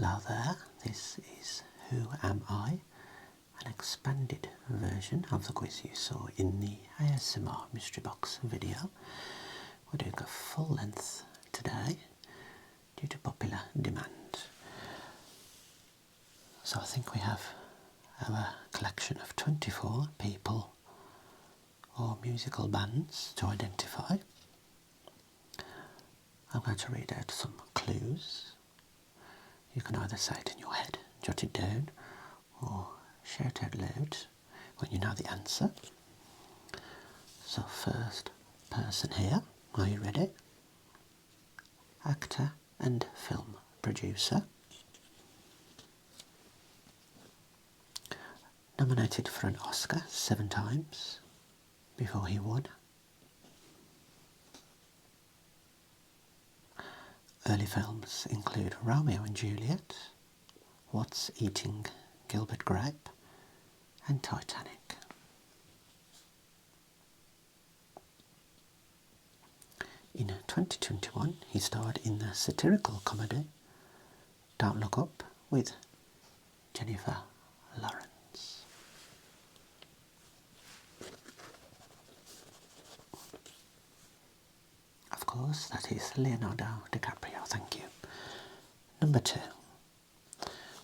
Hello there, this is Who Am I? An expanded version of the quiz you saw in the ASMR Mystery Box video. We're doing a full length today due to popular demand. So I think we have our collection of 24 people or musical bands to identify. I'm going to read out some clues. You can either say it in your head, jot it down, or shout out loud when you know the answer. So first person here, are you ready? Actor and film producer. Nominated for an Oscar 7 times before he won. Early films include Romeo and Juliet, What's Eating Gilbert Grape, and Titanic. In 2021, he starred in the satirical comedy Don't Look Up with Jennifer Lawrence. Of course, that is Leonardo DiCaprio, thank you. Number 2,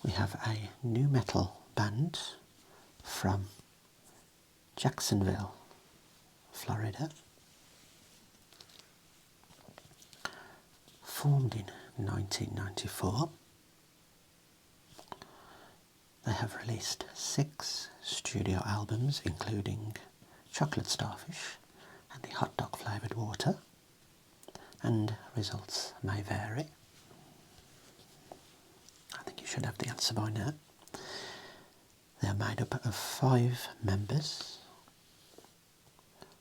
we have a nu metal band from Jacksonville, Florida. Formed in 1994. They have released 6 studio albums including Chocolate Starfish and the Hot Dog Flavoured Water, and results may vary. I think you should have the answer by now. They are made up of 5 members.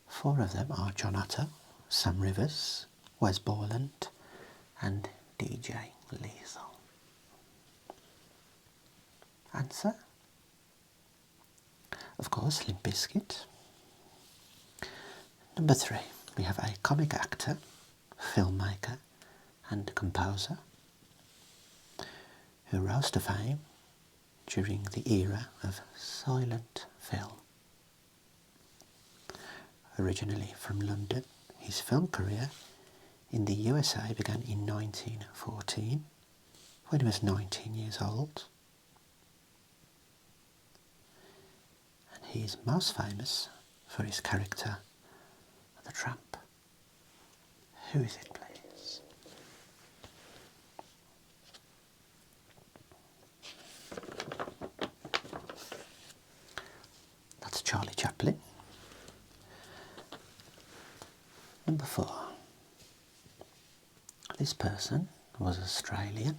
4 of them are John Otter, Sam Rivers, Wes Borland and DJ Lethal. Answer? Of course, Limp Bizkit. Number 3, we have a comic actor, filmmaker and composer who rose to fame during the era of silent film. Originally from London, his film career in the USA began in 1914 when he was 19 years old. And he is most famous for his character, the Tramp. Who is it, please? That's Charlie Chaplin. Number 4. This person was Australian.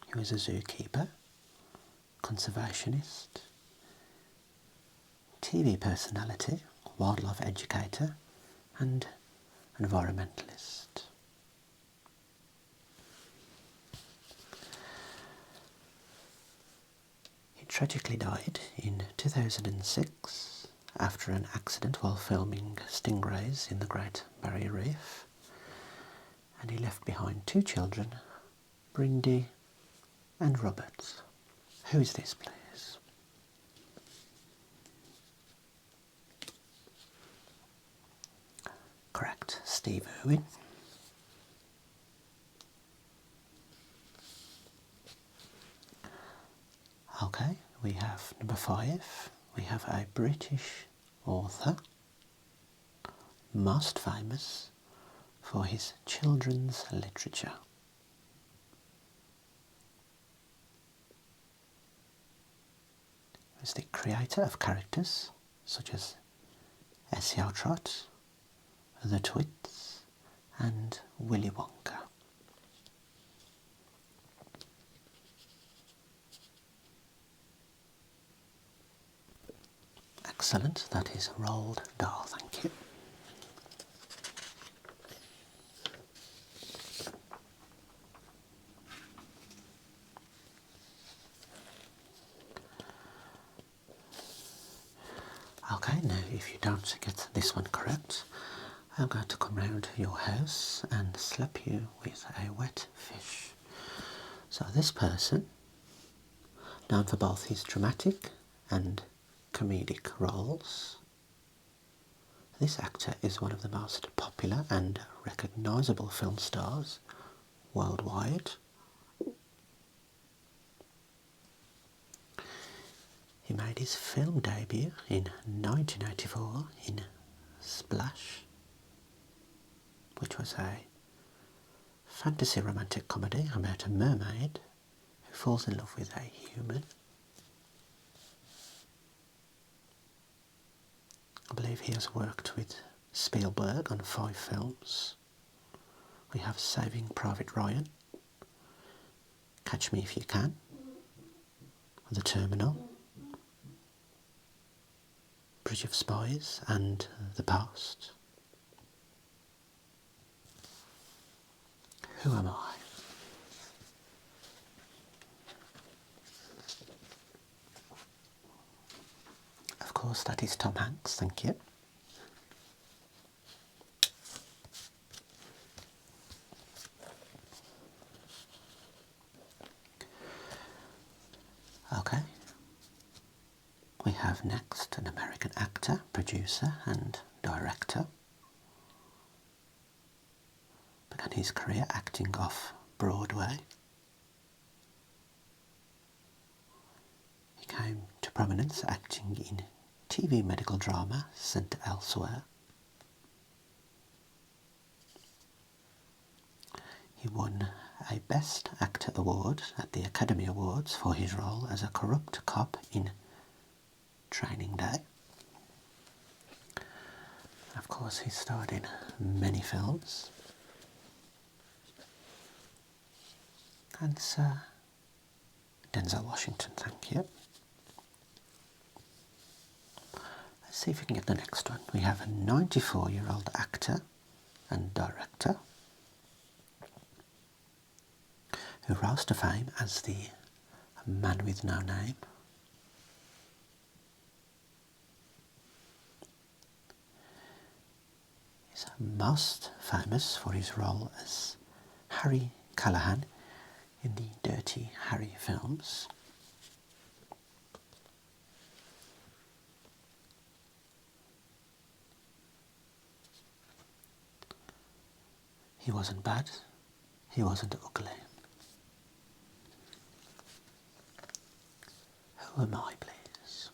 He was a zookeeper, conservationist, TV personality, wildlife educator and environmentalist. He tragically died in 2006 after an accident while filming stingrays in the Great Barrier Reef, and he left behind 2 children, Brindy and Robert. Who is this, please? Correct, Steve Irwin. Okay, we have number 5. We have a British author, most famous for his children's literature. He was the creator of characters such as S.E.L. Trott, The Twits and Willy Wonka. Excellent, that is Roald Dahl, thank you. Okay, now if you don't get this one correct, I'm going to come round your house and slap you with a wet fish. So this person, known for both his dramatic and comedic roles, this actor is one of the most popular and recognisable film stars worldwide. He made his film debut in 1984 in Splash, which was a fantasy romantic comedy about a mermaid who falls in love with a human. I believe he has worked with Spielberg on 5 films. We have Saving Private Ryan, Catch Me If You Can, The Terminal, Bridge of Spies and The Past. Who am I? Of course, that is Tom Hanks, thank you. Okay. We have next an American actor, producer and director. Began his career acting off Broadway. He came to prominence acting in TV medical drama Sent Elsewhere. He won a Best Actor award at the Academy Awards for his role as a corrupt cop in Training Day. Of course, he starred in many films. And Sir Denzel Washington, thank you. Let's see if we can get the next one. We have a 94-year-old actor and director who rose to fame as the Man with No Name. He's most famous for his role as Harry Callahan in the Dirty Harry films. He wasn't bad, he wasn't ugly. Who am I, please?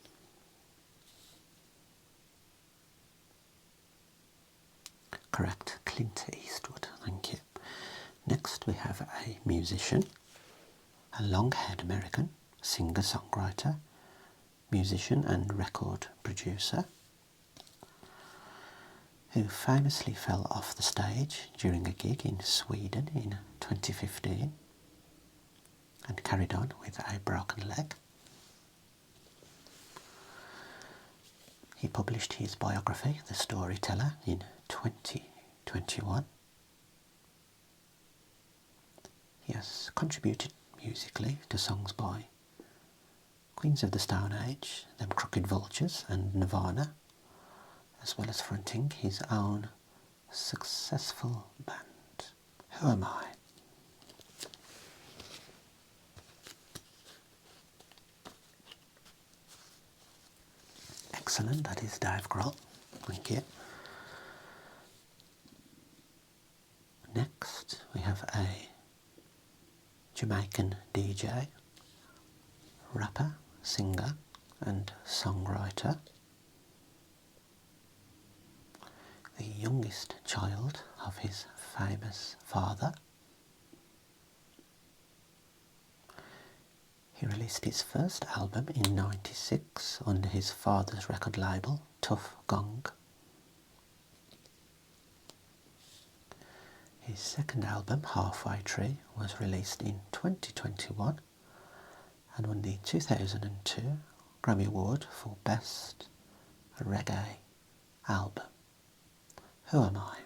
Correct, Clint Eastwood, thank you. Next we have a musician, a long-haired American singer-songwriter, musician and record producer who famously fell off the stage during a gig in Sweden in 2015 and carried on with a broken leg. He published his biography, The Storyteller, in 2021. He has contributed musically to songs by Queens of the Stone Age, Them Crooked Vultures and Nirvana, as well as fronting his own successful band. Who am I? Excellent, that is Dave Grohl. Thank you. Next, we have a Jamaican DJ, rapper, singer and songwriter. The youngest child of his famous father. He released his first album in '96 under his father's record label, Tuff Gong. His second album, Halfway Tree, was released in 2021 and won the 2002 Grammy Award for Best Reggae Album. Who am I?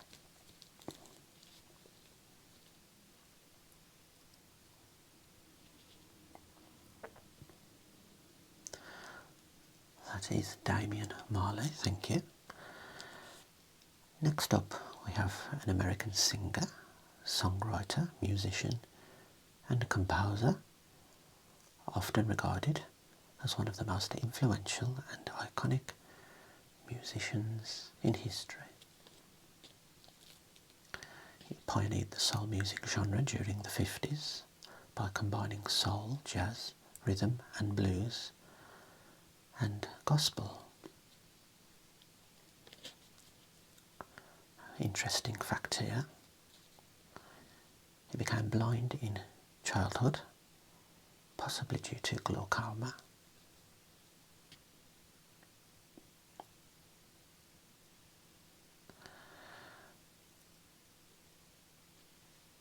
That is Damian Marley, thank you. Next up we have an American singer, songwriter, musician and composer, often regarded as one of the most influential and iconic musicians in history. He pioneered the soul music genre during the 50s by combining soul, jazz, rhythm and blues and gospel. Interesting fact here, he became blind in childhood, possibly due to glaucoma.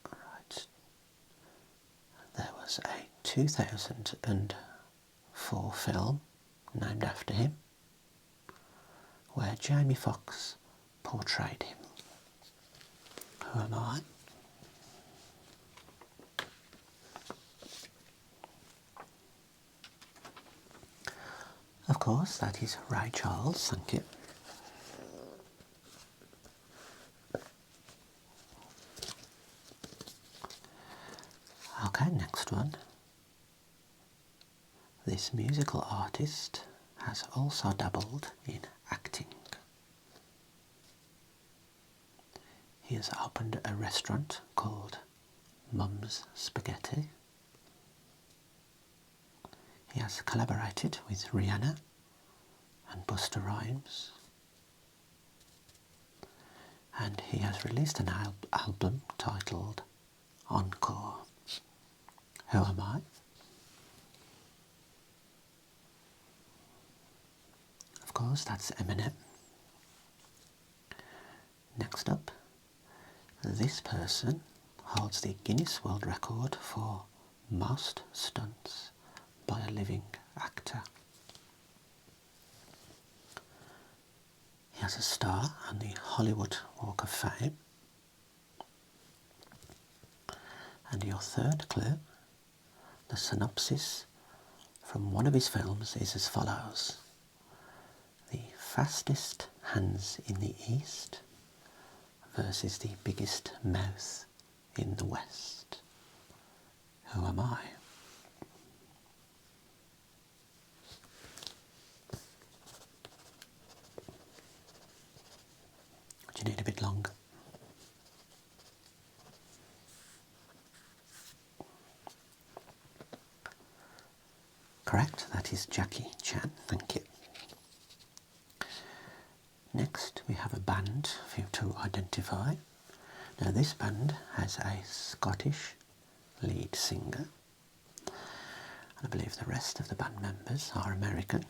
Right. There was a 2004 film named after him, where Jamie Foxx portrayed him. Who am I? Of course, that is Ray Charles, thank you. Okay, next one. This musical artist has also dabbled in acting. He has opened a restaurant called Mum's Spaghetti. He has collaborated with Rihanna and Busta Rhymes. And he has released an album titled Encore. Who am I? Of course, that's Eminem. Next up, this person holds the Guinness World Record for most stunts by a living actor. He has a star on the Hollywood Walk of Fame. And your third clue, the synopsis from one of his films is as follows: the fastest hands in the East versus the biggest mouth in the West. Who am I? Do you need a bit longer? Correct, that is Jackie Chan, thank you. Next we have a band for you to identify. Now this band has a Scottish lead singer, and I believe the rest of the band members are American.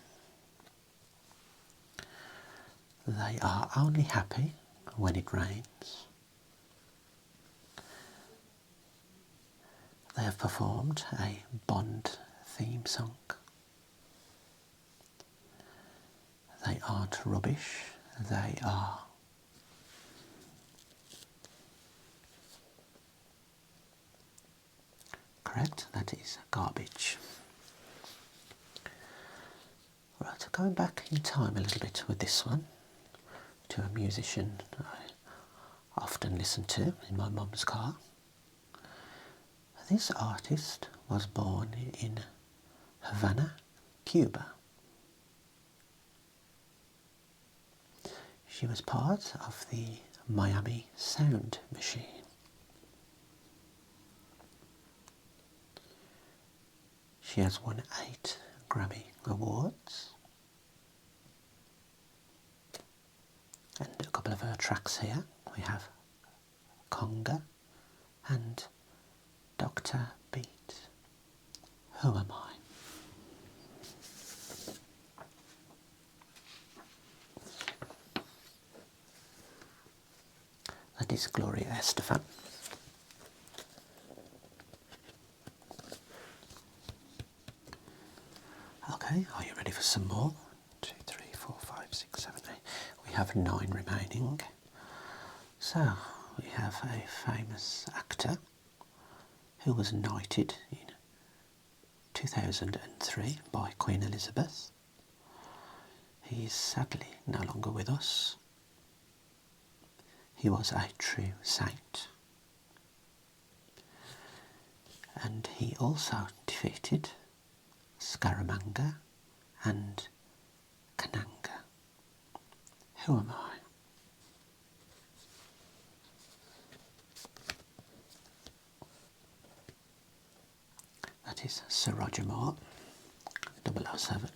They are only happy when it rains. They have performed a Bond theme song. They aren't rubbish, they are correct, that is Garbage. Right, going back in time a little bit with this one, to a musician I often listen to in my mum's car. This artist was born in Havana, Cuba. She was part of the Miami Sound Machine. She has won 8 Grammy Awards. And a couple of her tracks here. We have Conga and Dr. Beat. Who am I? That is Gloria Estefan. Okay, are you ready for some more? 1, 2, 3, 4, 5, 6, 7, 8. We have 9 remaining. So, we have a famous actor who was knighted in 2003 by Queen Elizabeth. He is sadly no longer with us. He was a true saint. and he also defeated Scaramanga and Kananga. Who am I? That is Sir Roger Moore, 007.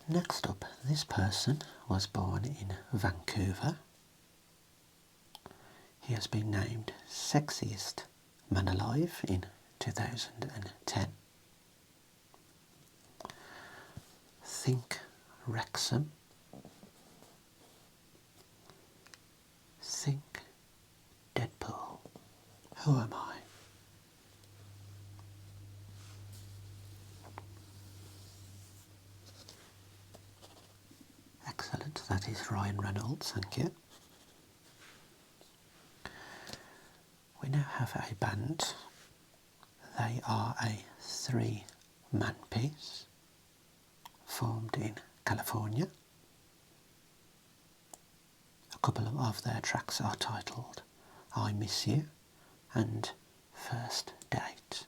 Next up, this person was born in Vancouver. He has been named Sexiest Man Alive in 2010. Think Wrexham. Think Deadpool. Who am I? Excellent, that is Ryan Reynolds, thank you. We now have a band. They are a three-man piece formed in California. A couple of their tracks are titled I Miss You and First Date.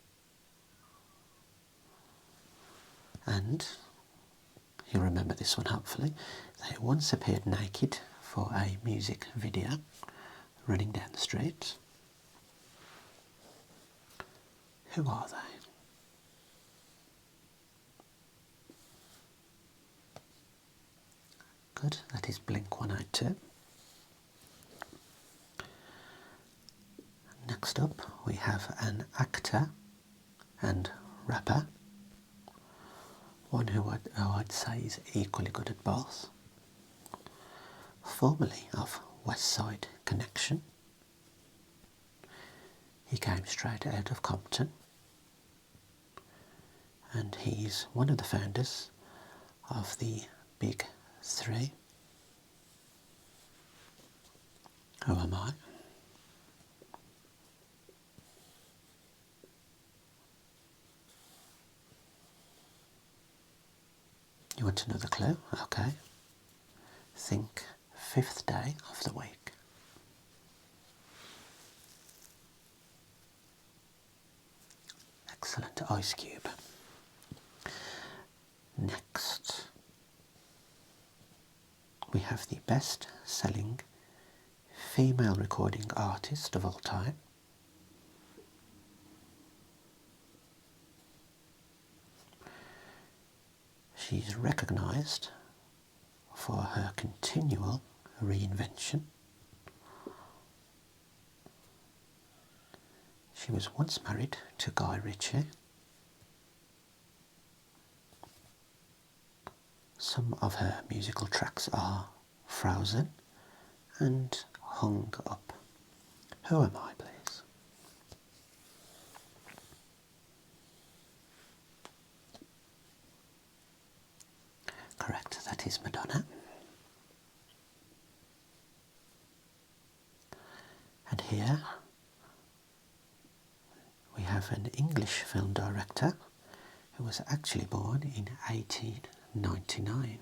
And you remember this one hopefully. They once appeared naked for a music video running down the street. Who are they? Good, that is Blink 182. Next up we have an actor and rapper. One who I'd say is equally good at both. Formerly of West Side Connection. He came straight out of Compton. And he's one of the founders of the Big Three. Who am I? You want another clue? Okay. Think fifth day of the week. Excellent, Ice Cube. Next, we have the best-selling female recording artist of all time. She's recognised for her continual reinvention. She was once married to Guy Ritchie. Some of her musical tracks are Frozen and Hung Up. Who am I, please? Correct, that is Madonna. And here we have an English film director who was actually born in 1899.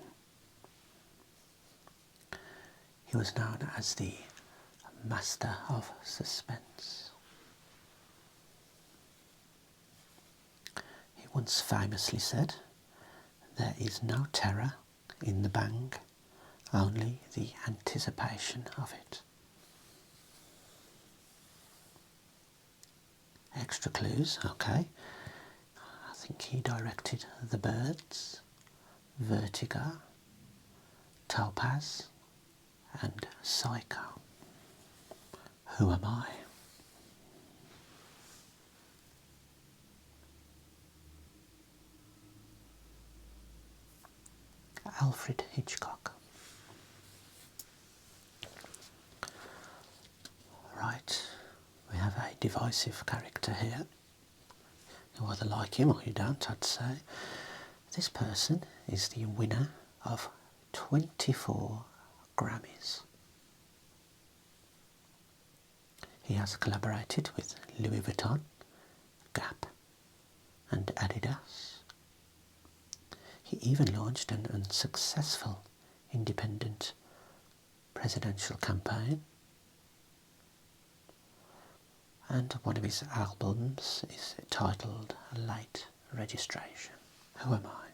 He was known as the Master of Suspense. He once famously said, "There is no terror in the bang, only the anticipation of it." Extra clues, okay. I think he directed The Birds, Vertigo, Topaz and Psycho. Who am I? Alfred Hitchcock. Right, we have a divisive character here. You either like him or you don't, I'd say. This person is the winner of 24 Grammys. He has collaborated with Louis Vuitton, Gap and Adidas. He even launched an unsuccessful independent presidential campaign, and one of his albums is titled Late Registration. Who Am I?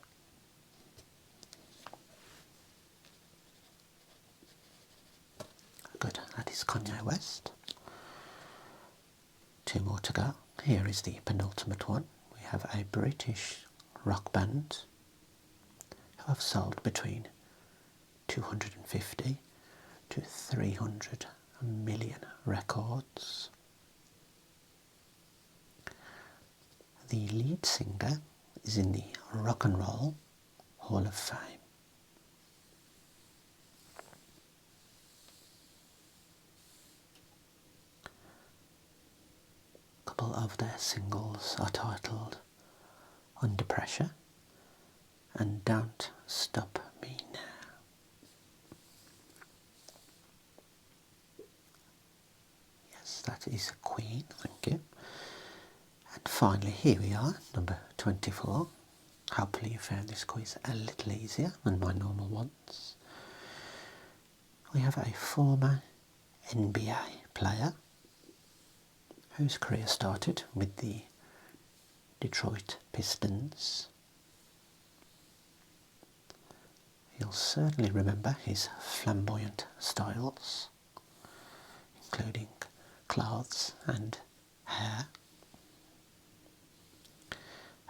Good, that is Kanye West. Two more to go. Here is the penultimate one. We have a British rock band who have sold between 250 to 300 million records. The lead singer is in the Rock and Roll Hall of Fame. A couple of their singles are titled Under Pressure and Don't Stop Me Now. Yes, that is Queen, thank you. And finally, here we are, number 24. Hopefully you found this quiz a little easier than my normal ones. We have a former NBA player whose career started with the Detroit Pistons. You'll certainly remember his flamboyant styles, including clothes and hair,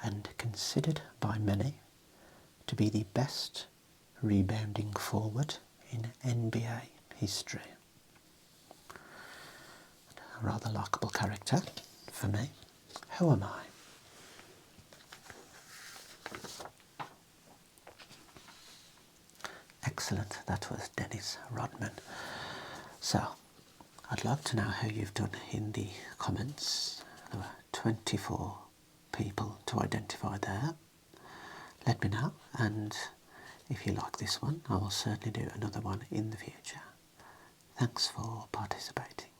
and considered by many to be the best rebounding forward in NBA history. A rather likeable character for me. Who am I? Excellent, that was Dennis Rodman. So, I'd like to know how you've done in the comments. There were 24 people to identify there. Let me know, and if you like this one, I will certainly do another one in the future. Thanks for participating.